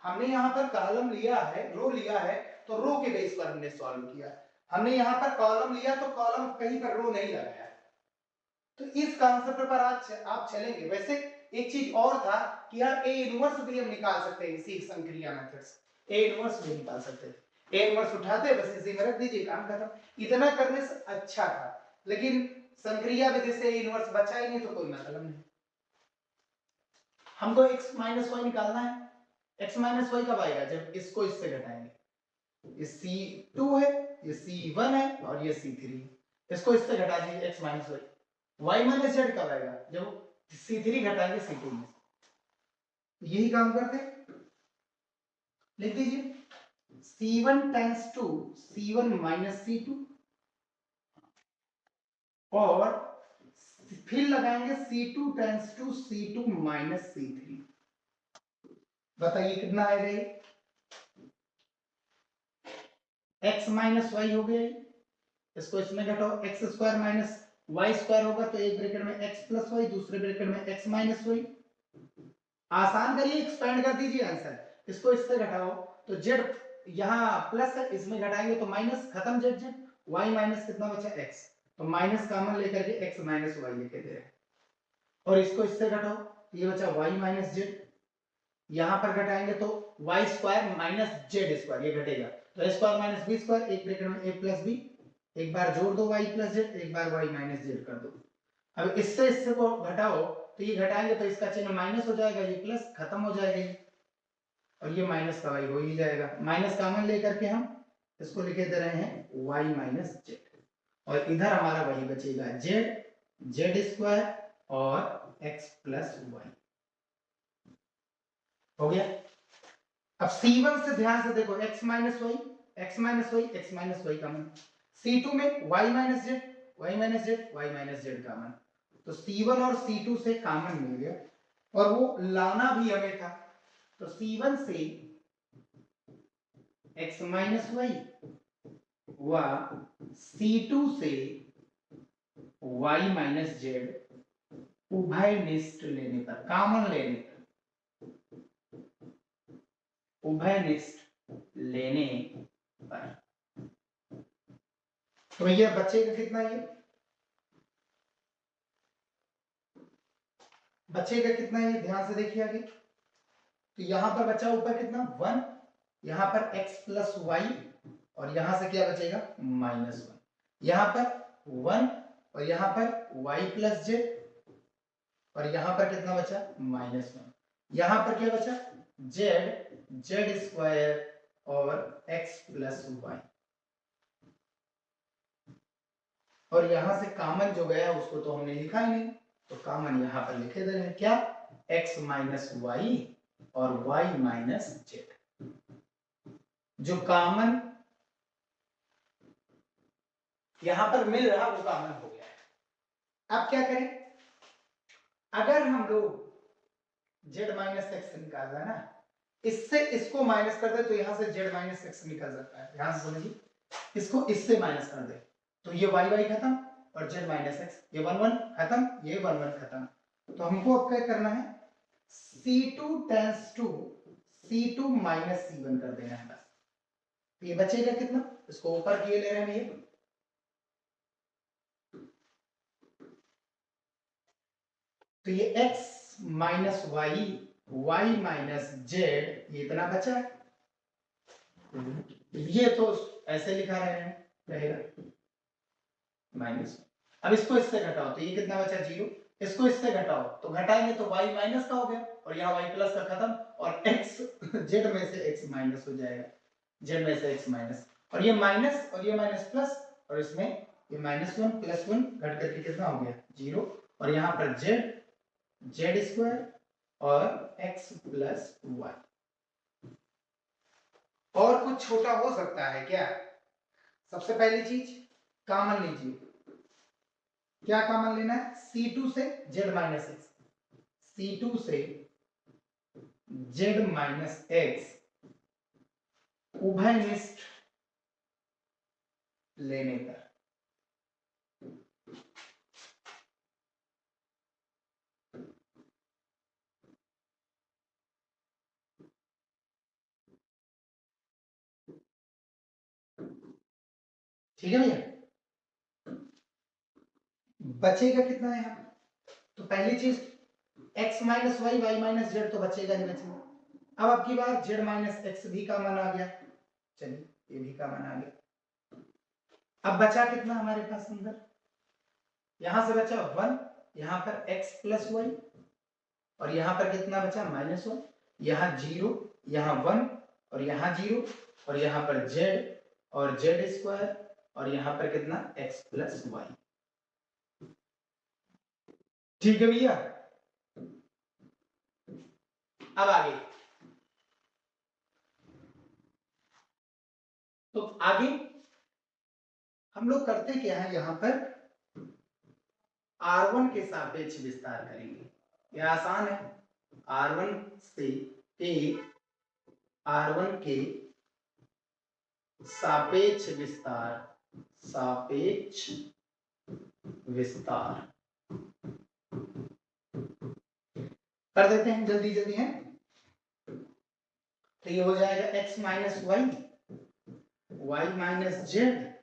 हमने यहाँ पर कॉलम लिया है, रो लिया है, तो रो के बेस पर हमने सॉल्व किया। हमने यहाँ पर कॉलम लिया तो कॉलम कहीं पर रो नहीं लगाया, तो इस कॉन्सेप्ट पर आज आप चलेंगे। वैसे एक चीज और था कि यार ए इनवर्स भी हम निकाल सकते हैं इसी संक्रिया मेथड से, ए इनवर्स भी निकाल सकते हैं, ए इनवर्स उठाते बस इसी में रख दीजिए, काम खत्म। इतना करने से अच्छा था, लेकिन संक्रिया विधि से इनवर्स बचा ही नहीं तो कोई मतलब नहीं। हमको x माइनस वाई निकालना है, x माइनस वाई कब आएगा जब इसको इससे घटाएंगे, ये C2 है, ये C1 है और ये C3, इसको इससे घटा दीजिए x minus y, y minus z कब आएगा जब C3 घटाएंगे C2 में, यही काम करते हैं। लिख दीजिए C1 tense to C1 minus C2, और फिर लगाएंगे C2 tense to C2 minus C3। बताइए कितना आएगा ये, x माइनस वाई हो गया, इसको इसमें घटाओ, x square minus y square होगा तो एक ब्रैकेट में x प्लस वाई, दूसरे ब्रैकेट में x माइनस वाई। आसान करिए, एक्सपेंड कर दीजिए आंसर, इसको इससे घटाओ तो z यहाँ प्लस है, इसमें घटाएंगे तो माइनस, खत्म z z, y माइनस कितना बचा x, तो माइनस कॉमन लेकर के x माइनस वाई लिखे दे रहे हैं, और इसको इससे घटाओ, ये बचा y माइनस z, यहाँ पर घटाएंगे तो y square minus z square, ये घटेगा तो a square minus b square, एक ब्रैकेट में a प्लस b, एक बार जोड़ दो y प्लस z, एक बार y माइनस z कर दो। अब इससे को घटाओ तो ये घटाएंगे तो इसका चिन्ह माइनस हो जाएगा, ये प्लस, खत्म हो जाएगा ये, और ये माइनस का y हो ही जाएगा। माइनस कॉमन लेकर के हम इसको लिखे दे रहे हैं y माइनस z, और इधर हमारा वही बचेगा z z स्क्वायर और x प्लस वाई। हो गया। अब C1 से ध्यान से देखो, x minus y, x minus y, x minus y common, C2 में y minus z, y minus z, y minus z common, तो C1 और C2 से कॉमन मिल गया, और वो लाना भी हमें था, तो C1 से x माइनस वाई व C2 से y माइनस z उभयनिष्ठ लेने पर, कॉमन लेने पर, उभयनिष्ठ लेने पर, तो ये बचेगा कितना, ये बचेगा कितना, ये ध्यान से देखिए आगे, तो यहां पर बचा ऊपर कितना 1, यहां पर x प्लस वाई, और यहां से क्या बचेगा माइनस 1, यहां पर 1 और यहां पर y प्लस z, और यहां पर कितना बचा माइनस 1, यहां पर क्या बचा z स्क्वायर और x प्लस वाई, और यहां से कॉमन जो गया उसको तो हमने लिखा ही नहीं, तो कॉमन यहां पर लिखे दे रहे हैं क्या x माइनस वाई और y माइनस z, जो कॉमन यहां पर मिल रहा वो कॉमन हो गया है। अब क्या करें, अगर हम लोग z माइनस एक्स निकालना है ना, इससे इसको माइनस कर दे तो यहां से z माइनस एक्स निकल सकता है, ध्यान से समझिए, इसको इससे माइनस कर दे तो ये y y खत्म, और z माइनस एक्स, ये 1 1 खत्म, ये 1 1 खत्म। तो हमको अब क्या करना है, C2 tense to C2 minus C1 कर देना है बस। तो ये बचेगा कितना, इसको ऊपर किए ले रहे हैं ये, तो ये x minus y, y minus z, ये इतना बचा है। ये तो ऐसे लिखा रहे हैं, रहेगा माइनस। अब इसको इससे घटाओ तो ये कितना बचा, 0। इसको इससे घटाओ तो घटाएंगे तो y माइनस का हो गया, और यहाँ y प्लस का खत्म, और x z में से x माइनस हो जाएगा, z में से x माइनस, और ये माइनस और ये माइनस प्लस, और इसमें ये -1 + 1 घट करके कितना हो गया, 0, और यहाँ पर z स्क्वायर और x प्लस y। और कुछ छोटा हो सकता है क्या, सबसे पहली चीज कॉमन लीजिए, क्या कॉमन लेना है, C2 से z माइनस एक्स, C2 से z माइनस एक्स उभयनिष्ठ लेने पर ठीक है भैया। बचेगा कितना है यहाँ, तो पहली चीज x minus y, y minus z तो बचेगा नहीं, बचेगा। अब आपकी बार z माइनस एक्स भी का मन आ गया, चलिए ये भी का मन आ गया। अब बचा कितना हमारे पास अंदर, यहां से बचा 1, यहां पर x प्लस वाई, और यहां पर कितना बचा -1, यहाँ 0, यहाँ 1, और यहाँ 0, और यहाँ पर z और z स्क्वायर, और यहाँ पर कितना x प्लस वाई। ठीक है भैया। अब आगे, तो आगे हम लोग करते क्या है, यहां पर R1 के सापेक्ष विस्तार करेंगे, यह आसान है। R1 से R1 के सापेक्ष विस्तार, सापेक्ष विस्तार कर देते हैं, जल्दी जल्दी हैं। तो ये हो जाएगा x minus y, y minus z,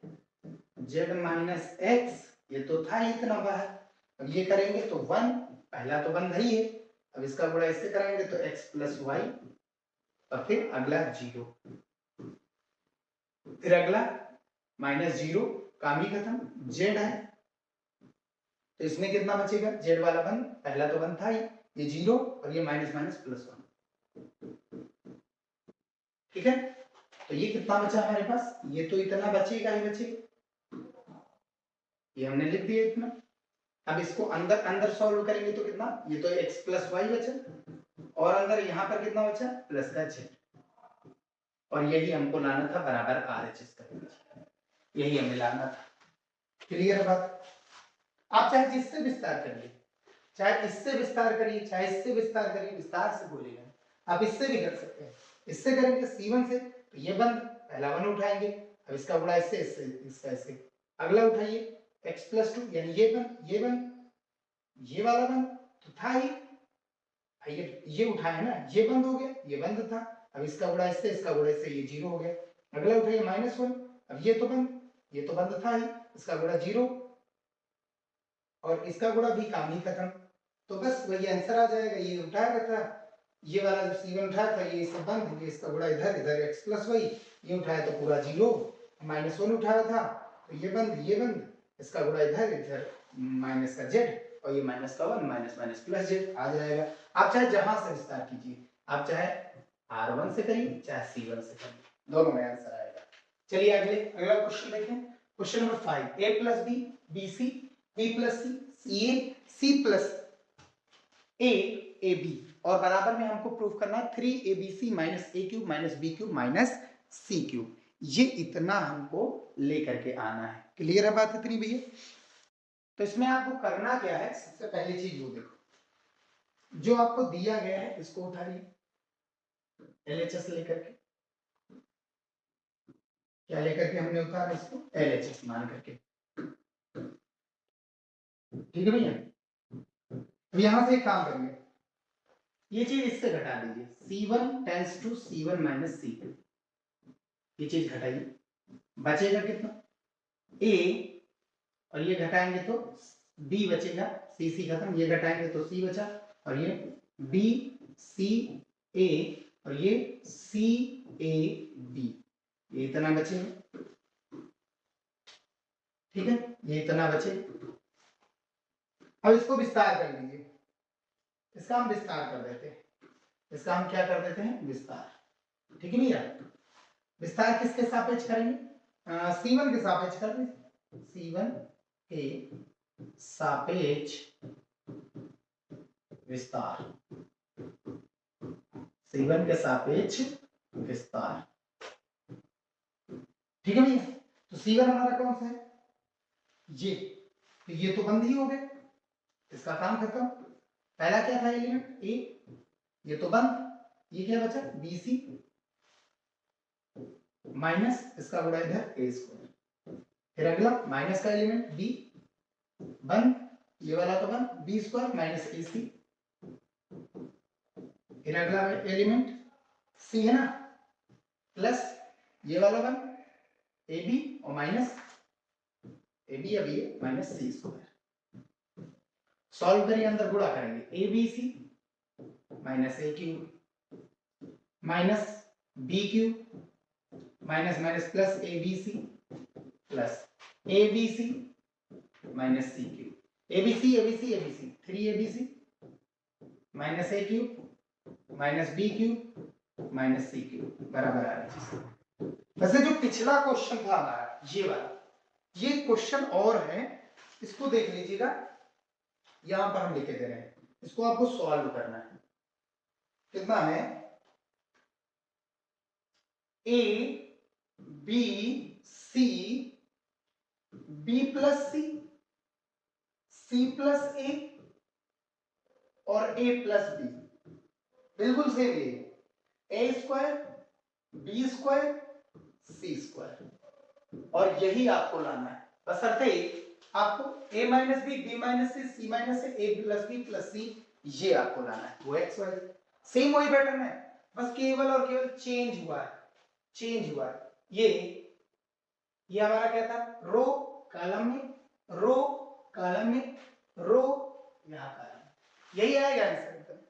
z minus x, ये तो था इतना बाहर। अब ये करेंगे तो 1, पहला तो बंद ही है, अब इसका गुणा इससे कराएंगे तो x प्लस वाई, और फिर अगला 0, फिर अगला -0, काम ही खत्म, z है तो इसमें कितना बचेगा, z वाला बंद, पहला तो बंद था ही, ये 0, और ये माइनस माइनस प्लस 1, ठीक है। तो ये कितना बचा हमारे पास, ये तो इतना बचेगा ही बचेगा, ये हमने लिख दिया इतना। अब इसको अंदर अंदर सॉल्व करेंगे तो कितना, ये तो x प्लस वाई बचा, और अंदर यहाँ पर कितना बचा, प्लस का z, और यही हमको लाना था बराबर RHS का, यही हमें लाना था। क्लियर बात। आप चाहे जिससे विस्तार करिए, चाहे इससे विस्तार करिए, चाहे इससे विस्तार करिए, विस्तार से बोलेगा, आप इससे भी कर सकते हैं। इससे करेंगे C1 से तो ये बंद, पहला 1 उठाएंगे, अब इसका गुणा इससे, इसका इससे, अगला उठाइए x प्लस 2, यानी ये बंद, ये बंद, ये वाला बंद तो था ही, ये उठाए ना, ये बंद हो गया, ये बंद था, अब इसका गुणा इससे, इसका गुणा इससे, ये 0 हो गया। अगला उठाइए -1, अब ये तो बंद, ये तो बंद था ही, इसका गुणा 0, और इसका गुणा भी काम ही खत्म। तो बस वही आंसर आ जाएगा, ये उठाया था, ये वाला जब C1 उठाया था, ये सब बंद, ये इसका गुणा इधर, इधर x प्लस वाई, ये उठाया तो पूरा 0, -1 उठाया था तो ये बंद, ये बंद, इसका गुणा इधर, इधर माइनस का z, और ये माइनस का 1, माइनस माइनस प्लस z आ जाएगा। आप चाहे जहां से विस्तार कीजिए, आप चाहे R1 से करिए, चाहे C1 से करिए, दोनों में आंसर आएगा। चलिए अगला क्वेश्चन देखें, question number 5, a plus B, B C, B plus C, C A, C plus A, A B, और बराबर में हमको प्रूफ करना है 3abc minus A cube minus B cube minus C cube, ये इतना हमको लेकर के आना है। क्लियर है बात इतनी भैया। तो इसमें आपको करना क्या है, सबसे पहली चीज वो देखो, जो आपको दिया गया है इसको उठा लिया LHS लेकर के, क्या लेकर के हमने उतारा इसको, LHS मान करके, ठीक है भैया। अब यहां से एक काम करेंगे, ये चीज इससे घटा दीजिए, C1 tense to C1 minus C2, ये चीज घटाइए, बचेगा कितना A, और ये घटाएंगे तो B बचेगा, C C खत्म, ये घटाएंगे तो C बचा, और ये B C A, और ये C A B, ये इतना बचेगा। ठीक है, ये इतना बचे। अब इसको विस्तार कर लीजिए, इसका हम विस्तार कर देते हैं, इसका हम क्या कर देते हैं, विस्तार। ठीक है भैया, विस्तार किसके सापेक्ष करेंगे, C1 के सापेक्ष करेंगे, C1 के सापेक्ष विस्तार, C1 के सापेक्ष विस्तार। ठीक है भैया, तो C1 हमारा कौन सा है, ये, तो ये तो बंद ही हो गए, इसका काम खत्म। पहला क्या था एलिमेंट A, ये तो बंद, ये क्या बचा BC माइनस इसका गुणा इधर A स्क्वायर, फिर अगला माइनस का एलिमेंट B बंद, ये वाला तो बंद B स्क्वायर माइनस AC, फिर अगला एलिमेंट C है ना, प्लस ये वाला बंद AB और माइनस AB, अब ये माइनस C स्क्वायर। सॉल्व करिए, अंदर गुणा करेंगे ABC minus A cube minus B cube minus minus plus ABC plus ABC minus C cube, ABC ABC ABC 3ABC minus A cube minus B cube minus C cube बराबर आ रहा है। वैसे जो पिछला क्वेश्चन था हमारा ये वाला, ये क्वेश्चन और है, इसको देख लीजिएगा, यहां पर हम लिखे दे रहे हैं, इसको आपको सॉल्व करना है। कितना है, A B C B plus C plus A और A प्लस B, बिल्कुल सेम ये, A square B square C square, और यही आपको लाना है, बशर्ते आपको A minus B, B minus C, C minus A, A plus B plus C, ये आपको लाना है, वो एक्स वाई, सेम वही पैटर्न है, बस केवल और केवल चेंज हुआ है, चेंज हुआ है। ये हमारा क्या था, रो कॉलम में, रो कॉलम में, रो यहाँ कॉलम, यही आएगा आंसर,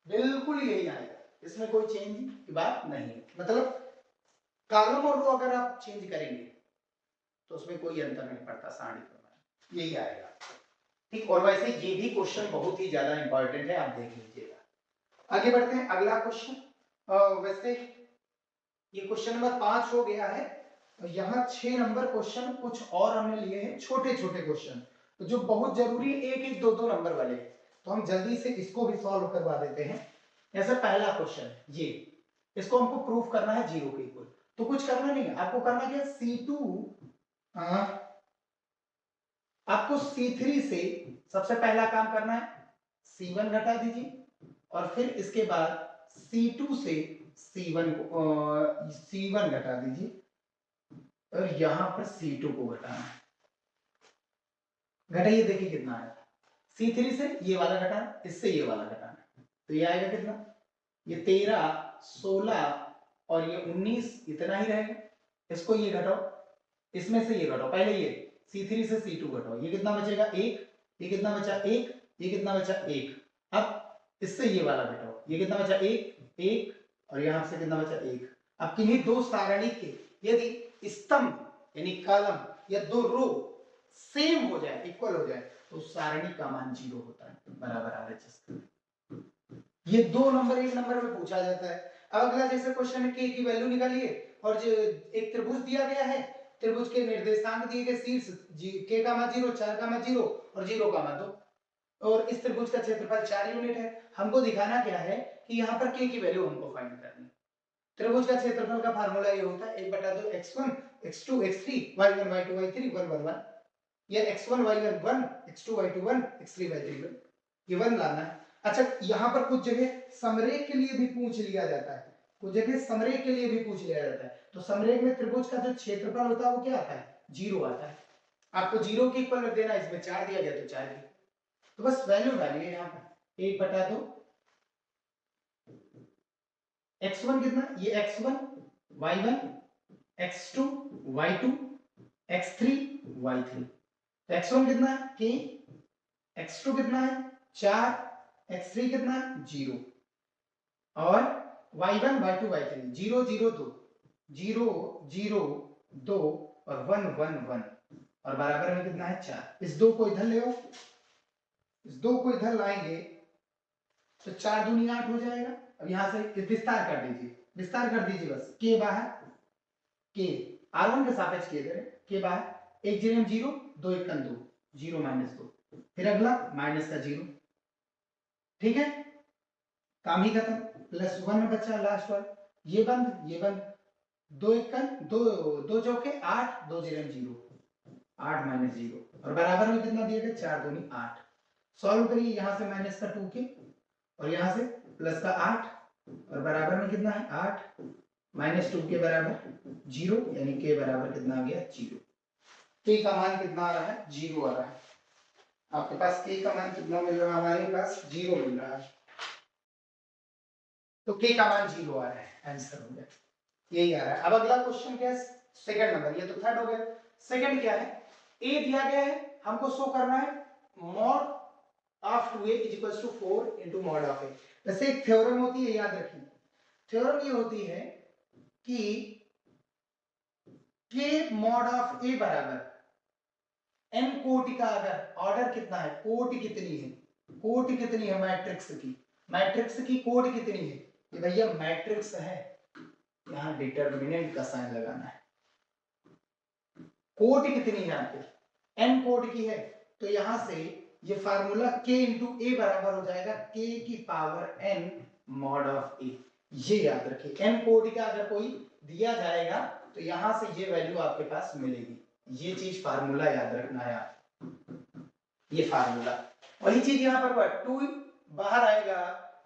बिल्कुल यही आएगा, इसमें कोई चेंज की बात नहीं है। मतलब कॉलम और रो अगर आप चेंज करेंगे तो उसमें कोई अंतर नहीं पड़ता, सारणी प्रमाण यही आएगा। ठीक, और वैसे ये भी क्वेश्चन बहुत ही ज्यादा इंपॉर्टेंट है, आप देख लीजिएगा। आगे बढ़ते हैं, अगला क्वेश्चन, वैसे ये क्वेश्चन नंबर 5 हो गया है, यहाँ 6 नंबर क्वेश्चन कुछ और हमने लिए हैं, छोटे छोटे क्वेश्चन, तो जो बहुत जरूरी है, एक एक दो दो नंबर वाले, तो हम जल्दी से इसको भी सॉल्व करवा देते हैं। जैसे पहला क्वेश्चन ये, इसको हमको प्रूफ करना है 0 के इक्वल, तो कुछ करना नहीं है, आपको करना क्या, C2 आपको C3 से सबसे पहला काम करना है, C1 घटा दीजिए, और फिर इसके बाद C2 से C1 घटा दीजिए, और यहां पर C2 को घटाना है, घटाइए, देखिए कितना आया, C3 से ये वाला घटाना, इससे ये वाला घटाना, तो ये आएगा कितना, ये 13 16 और ये 19, इतना ही रहेगा। इसको ये घटाओ, इसमें से ये घटाओ, पहले ये C3 से C2 घटाओ, ये कितना बचेगा 1, ये कितना बचा 1, ये कितना बचा 1, अब इससे ये वाला घटाओ, ये कितना बचा 1 1, और यहां से कितना बचा 1। अब किन्हीं दो सारणी के यदि स्तंभ यानी कॉलम या दो रो सेम हो जाए, इक्वल हो जाए, तो सारणी का मान 0 होता है, बराबर RHS। ये 2 नंबर 1 नंबर में पूछा जाता है। अब अगला जैसे क्वेश्चन है, k की वैल्यू निकालिए, और जो एक त्रिभुज दिया गया है, त्रिभुज के निर्देशांक दिए गए, शीर्ष k का मान 0, 4 का मान 0 और 0 का मान 2, और इस त्रिभुज का क्षेत्रफल 4 यूनिट है। हमको दिखाना क्या है कि यहाँ पर k की वैल्यू हमको फाइंड करनी है। त्रिभुज का क्षेत्रफल का फार्मूला ये होता है 1/2 x1 x2 x3 y1 y2 y3 1 1 1, या x1 y1 1 x2 y2 1 x3 y3 1, ये 1 लाना है। अच्छा, यहाँ पर कुछ जगह समरेख के लिए भी पूछ लिया जाता है, कुछ जगह समरेख के लिए भी पूछ लिया जाता है, तो समरेख में त्रिभुज का जो क्षेत्रफल होता है वो क्या आता है, 0 आता है। आपको 0 के इक्वल रख देना, इसमें 4 दिया गया तो 4 की, तो बस वैल्यू डालिए यहाँ पर 1/2 x1 कितना, ये x1 y1 x2 y2 x3 y3, तो x1 कितना है k, x2 कितना है 4, x3 कितना है 0 और y1 y2 y3 0 0 2 0 0 2 और 1 1 1 और बराबर में कितना है 4। इस 2 को इधर ले आओ, इस 2 को इधर लाएंगे तो 4 दूनी 8 हो जाएगा। अब यहां से विस्तार कर दीजिए, विस्तार कर दीजिए बस, k बाहर, k r1 के सापेक्ष k इधर है, k बाहर 1 0 0 2 1 2 0 -2, फिर अगला माइनस का 0, ठीक है, काम ही खत्म। +1 बचा लास्ट वाला, ये बंद 2 1 2 2 चौके 8 2 0 0 8 -0 और बराबर में कितना दिया गया 4 दूनी 8। सॉल्व करिए, यहां से माइनस का 2k और यहां से प्लस का 8 और बराबर में कितना है 8 -2 के बराबर 0, यानी k बराबर कितना आ गया 0। k का मान कितना आ रहा है 0 आ रहा है। आपके पास k का मान कितना मिल रहा है, हमारे पास 0 मिल रहा है, तो k का मान 0 आ रहा है, आंसर हो गया, यही आ रहा है। अब अगला क्वेश्चन क्या है, सेकंड नंबर, ये तो थर्ड हो गया। सेकंड क्या है, a दिया गया है, हमको शो करना है mod of 2a is equals to 4 into mod of a। वैसे एक थ्योरम होती है, याद रखिए, थ्योरम ये होती है कि k mod of a बराबर n कोटि का, अगर ऑर्डर कितना है, कोटि कितनी है, कोटि कितनी है मैट्रिक्स की, मैट्रिक्स की कोटि कितनी है, ये भैया मैट्रिक्स है, यहाँ डिटरमिनेंट का साइन लगाना है, कोटि कितनी है आपको n कोटि की है, तो यहां से ये फार्मूला k इंटू ए बराबर हो जाएगा k की power n mod of a। ये याद रखिए, n कोटि का अगर कोई दिया जाएगा तो यहां से ये वैल्यू आपके पास मिलेगी, ये चीज फार्मूला याद रखना है आप, ये फार्मूला। वही चीज यहाँ पर 2 बाहर आएगा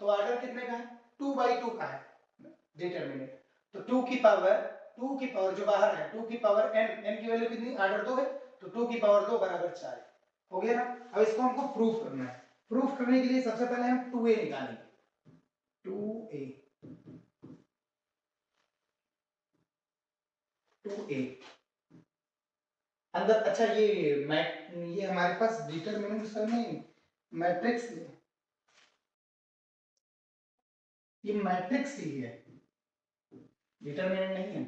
तो ऑर्डर कितने का है 2/2 का है डिटरमिनेंट, तो 2 की पावर जो बाहर है 2 की पावर n की वैल्यू कितनी ऑर्डर 2 है, तो 2 की पावर 2 बराबर 4 हो गया ना। अब इसको हमको प्रूफ करना है, प्रूफ करने के लिए सबसे पहले हम 2a निकालेंगे, 2a अंदर, अच्छा ये हमारे पास डिटरमिनेंट सर नहीं, मैट्रिक्स ये मैट्रिक्स ही है, डिटरमिनेंट नहीं है।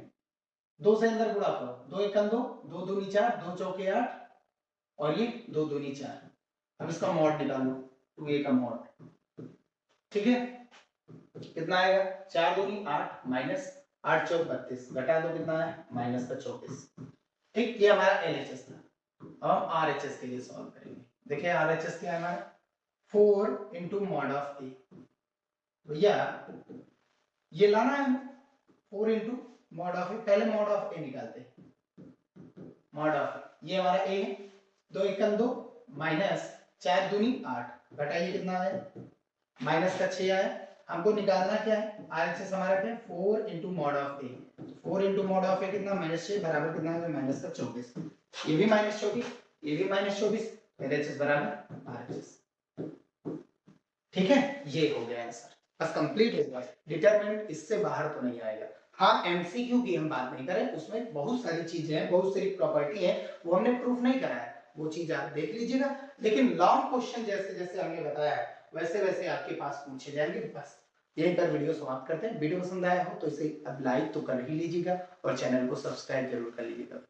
2 से अंदर गुणा करो, 2 1 2 2 दूनी 4 2 चौके 8 और ये 2 दूनी 4। अब इसका मॉड निकालो, 2a का मॉड, ठीक है, कितना आएगा 4 दूनी 8 माइनस 8 चौक 32, घटा दो कितना है माइनस का 34, ठीक। ये हमारा LHS था। अब हम RHS के लिए सॉल्व करेंगे। देखिए RHS क्या है हमारा 4 इंटू मॉड ऑफ a, भैया ये लाना है 4 इंटू मॉड ऑफ a, पहले मॉड ऑफ a निकालते हैं, मॉड ऑफ ये हमारा a है, 2 1 2 माइनस 4 दूनी 8, घटाइए कितना है माइनस का 6 आया। हमको निकालना क्या है RHS हमारा क्या है 4 into mod of a, 4 into mod of a कितना -6 बराबर कितना है माइनस का 24, ये भी -24 ये भी -24, LHS बराबर RHS, ठीक है, ये हो गया आंसर, बस कंप्लीट हो गया। डिटरमिनेंट इससे बाहर तो नहीं आएगा। हाँ MCQ की हम बात नहीं करें, उसमें बहुत सारी चीजें हैं, बहुत सारी प्रॉपर्टी है, वो हमने प्रूफ नहीं करा है, वो चीज आप देख लीजिएगा। लेकिन लॉन्ग क्वेश्चन जैसे जैसे हमने बताया है वैसे वैसे आपके पास पूछे जाएंगे। बस यहीं पर वीडियो समाप्त करते हैं। वीडियो पसंद आया हो तो इसे अब लाइक तो कर ही लीजिएगा और चैनल को सब्सक्राइब जरूर कर लीजिएगा।